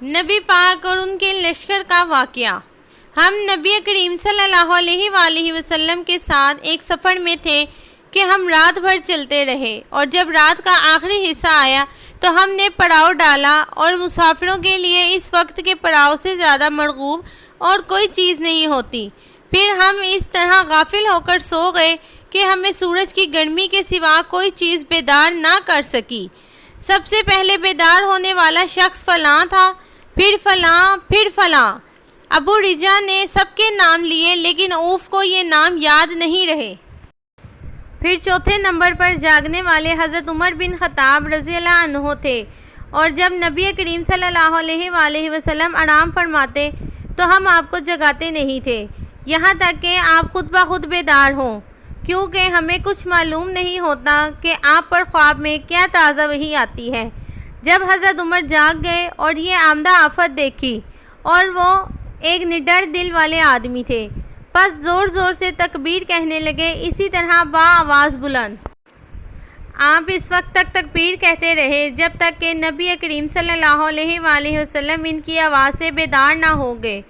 نبی پاک اور ان کے لشکر کا واقعہ۔ ہم نبی کریم صلی اللہ علیہ وآلہ وسلم کے ساتھ ایک سفر میں تھے کہ ہم رات بھر چلتے رہے، اور جب رات کا آخری حصہ آیا تو ہم نے پڑاؤ ڈالا، اور مسافروں کے لیے اس وقت کے پڑاؤ سے زیادہ مرغوب اور کوئی چیز نہیں ہوتی۔ پھر ہم اس طرح غافل ہو کر سو گئے کہ ہمیں سورج کی گرمی کے سوا کوئی چیز بیدار نہ کر سکی۔ سب سے پہلے بیدار ہونے والا شخص فلاں تھا، پھر فلاں، پھر فلاں۔ ابو رجا نے سب کے نام لیے، لیکن اوف کو یہ نام یاد نہیں رہے۔ پھر چوتھے نمبر پر جاگنے والے حضرت عمر بن خطاب رضی اللہ عنہ تھے، اور جب نبی کریم صلی اللہ علیہ وآلہ وسلم آرام فرماتے تو ہم آپ کو جگاتے نہیں تھے، یہاں تک کہ آپ خود بخود بیدار ہوں، کیونکہ ہمیں کچھ معلوم نہیں ہوتا کہ آپ پر خواب میں کیا تازہ وحی آتی ہے۔ جب حضرت عمر جاگ گئے اور یہ آمدہ آفت دیکھی، اور وہ ایک نڈر دل والے آدمی تھے، پس زور زور سے تکبیر کہنے لگے، اسی طرح با آواز بلند۔ آپ اس وقت تک تکبیر کہتے رہے جب تک کہ نبی کریم صلی اللہ علیہ وآلہ وسلم ان کی آواز سے بیدار نہ ہو گئے،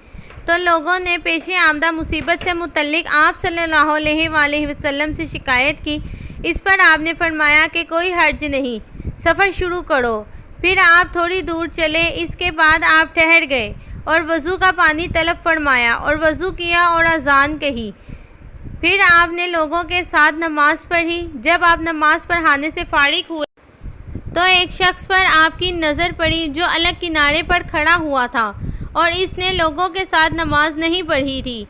تو لوگوں نے پیش آمدہ مصیبت سے متعلق آپ صلی اللہ علیہ وآلہ وسلم سے شکایت کی۔ اس پر آپ نے فرمایا کہ کوئی حرج نہیں، سفر شروع کرو۔ پھر آپ تھوڑی دور چلے، اس کے بعد آپ ٹھہر گئے اور وضو کا پانی طلب فرمایا اور وضو کیا اور اذان کہی۔ پھر آپ نے لوگوں کے ساتھ نماز پڑھی۔ جب آپ نماز پڑھانے سے فارغ ہوئے تو ایک شخص پر آپ کی نظر پڑی جو الگ کنارے پر کھڑا ہوا تھا، اور اس نے لوگوں کے ساتھ نماز نہیں پڑھی تھی۔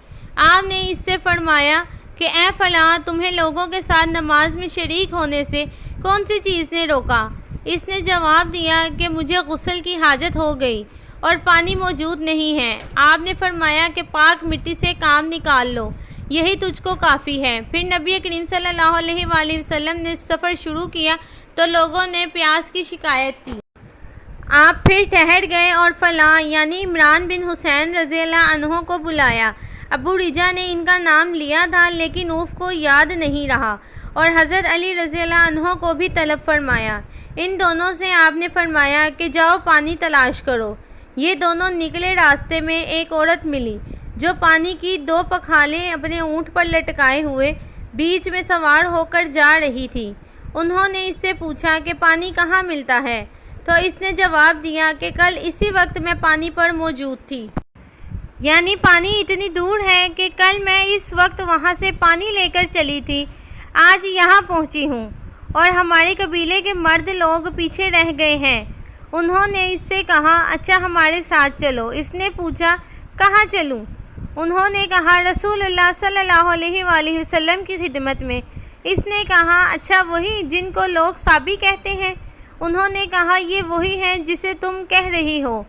آپ نے اس سے فرمایا کہ اے فلاں، تمہیں لوگوں کے ساتھ نماز میں شریک ہونے سے کون سی چیز نے روکا؟ اس نے جواب دیا کہ مجھے غسل کی حاجت ہو گئی اور پانی موجود نہیں ہے۔ آپ نے فرمایا کہ پاک مٹی سے کام نکال لو، یہی تجھ کو کافی ہے۔ پھر نبی کریم صلی اللہ علیہ وآلہ وسلم نے سفر شروع کیا تو لوگوں نے پیاس کی شکایت کی۔ آپ پھر ٹھہر گئے اور فلاں یعنی عمران بن حسین رضی اللہ عنہ کو بلایا۔ ابو رجا نے ان کا نام لیا تھا، لیکن اوف کو یاد نہیں رہا، اور حضرت علی رضی اللہ عنہ کو بھی طلب فرمایا۔ ان دونوں سے آپ نے فرمایا کہ جاؤ پانی تلاش کرو۔ یہ دونوں نکلے، راستے میں ایک عورت ملی جو پانی کی 2 پکھالیں اپنے اونٹ پر لٹکائے ہوئے بیچ میں سوار ہو کر جا رہی تھی۔ انہوں نے اس سے پوچھا کہ پانی کہاں ملتا ہے، تو اس نے جواب دیا کہ کل اسی وقت میں پانی پر موجود تھی، یعنی پانی اتنی دور ہے کہ کل میں اس وقت وہاں سے پانی لے کر چلی تھی، آج یہاں پہنچی ہوں، اور ہمارے قبیلے کے مرد لوگ پیچھے رہ گئے ہیں۔ انہوں نے اس سے کہا اچھا ہمارے ساتھ چلو۔ اس نے پوچھا کہاں چلوں؟ انہوں نے کہا رسول اللہ صلی اللہ علیہ وآلہ وسلم کی خدمت میں۔ اس نے کہا اچھا وہی جن کو لوگ صابی کہتے ہیں؟ انہوں نے کہا یہ وہی ہے جسے تم کہہ رہی ہو۔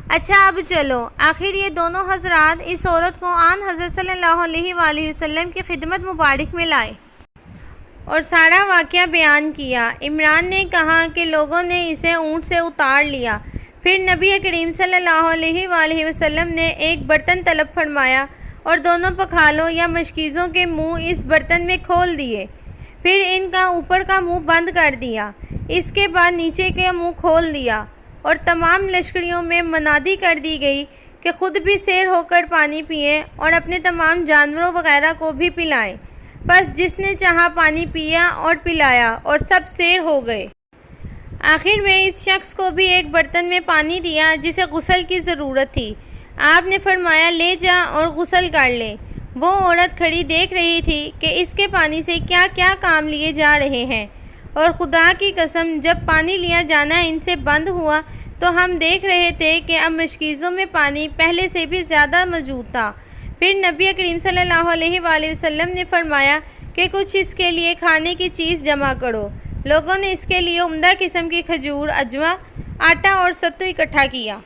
اچھا اب چلو۔ آخر یہ دونوں حضرات اس عورت کو آن حضرت صلی اللہ علیہ وآلہ وسلم کی خدمت مبارک میں لائے اور سارا واقعہ بیان کیا۔ عمران نے کہا کہ لوگوں نے اسے اونٹ سے اتار لیا۔ پھر نبی کریم صلی اللہ علیہ وآلہ وسلم نے ایک برتن طلب فرمایا اور دونوں پکھالوں یا مشکیزوں کے منہ اس برتن میں کھول دیے، پھر ان کا اوپر کا منہ بند کر دیا، اس کے بعد نیچے کا منہ کھول دیا، اور تمام لشکریوں میں منادی کر دی گئی کہ خود بھی سیر ہو کر پانی پئیں اور اپنے تمام جانوروں وغیرہ کو بھی پلائیں۔ بس جس نے چاہا پانی پیا اور پلایا، اور سب سیر ہو گئے۔ آخر میں اس شخص کو بھی ایک برتن میں پانی دیا جسے غسل کی ضرورت تھی۔ آپ نے فرمایا لے جا اور غسل کر لے۔ وہ عورت کھڑی دیکھ رہی تھی کہ اس کے پانی سے کیا کیا کام لیے جا رہے ہیں، اور خدا کی قسم جب پانی لیا جانا ان سے بند ہوا تو ہم دیکھ رہے تھے کہ اب مشکیزوں میں پانی پہلے سے بھی زیادہ موجود تھا۔ پھر نبی کریم صلی اللہ علیہ وآلہ وسلم نے فرمایا کہ کچھ اس کے لیے کھانے کی چیز جمع کرو۔ لوگوں نے اس کے لیے عمدہ قسم کی کھجور، اجوا، آٹا اور ستو اکٹھا کیا،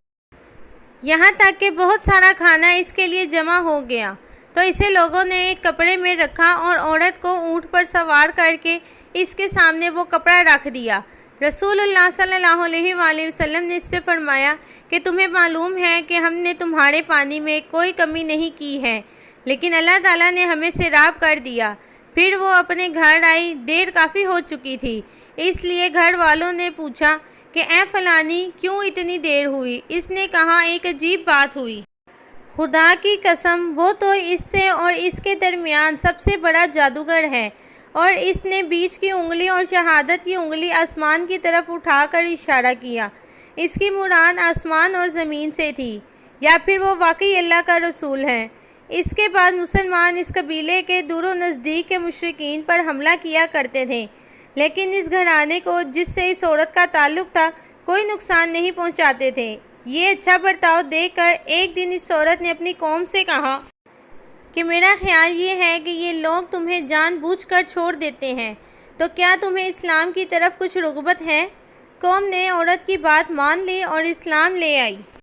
یہاں تک کہ بہت سارا کھانا اس کے لیے جمع ہو گیا، تو اسے لوگوں نے ایک کپڑے میں رکھا اور عورت کو اونٹ پر سوار کر کے اس کے سامنے وہ کپڑا رکھ دیا۔ رسول اللہ صلی اللہ علیہ وآلہ وسلم نے اس سے فرمایا کہ تمہیں معلوم ہے کہ ہم نے تمہارے پانی میں کوئی کمی نہیں کی ہے، لیکن اللہ تعالیٰ نے ہمیں سیراب کر دیا۔ پھر وہ اپنے گھر آئی، دیر کافی ہو چکی تھی، اس لیے گھر والوں نے پوچھا کہ اے فلانی کیوں اتنی دیر ہوئی؟ اس نے کہا ایک عجیب بات ہوئی، خدا کی قسم وہ تو اس سے اور اس کے درمیان سب سے بڑا جادوگر ہے۔ اور اس نے بیچ کی انگلی اور شہادت کی انگلی آسمان کی طرف اٹھا کر اشارہ کیا۔ اس کی مراد آسمان اور زمین سے تھی، یا پھر وہ واقعی اللہ کا رسول ہے۔ اس کے بعد مسلمان اس قبیلے کے دور و نزدیک کے مشرکین پر حملہ کیا کرتے تھے، لیکن اس گھرانے کو جس سے اس عورت کا تعلق تھا کوئی نقصان نہیں پہنچاتے تھے۔ یہ اچھا برتاؤ دیکھ کر ایک دن اس عورت نے اپنی قوم سے کہا کہ میرا خیال یہ ہے کہ یہ لوگ تمہیں جان بوجھ کر چھوڑ دیتے ہیں، تو کیا تمہیں اسلام کی طرف کچھ رغبت ہے؟ قوم نے عورت کی بات مان لی اور اسلام لے آئی۔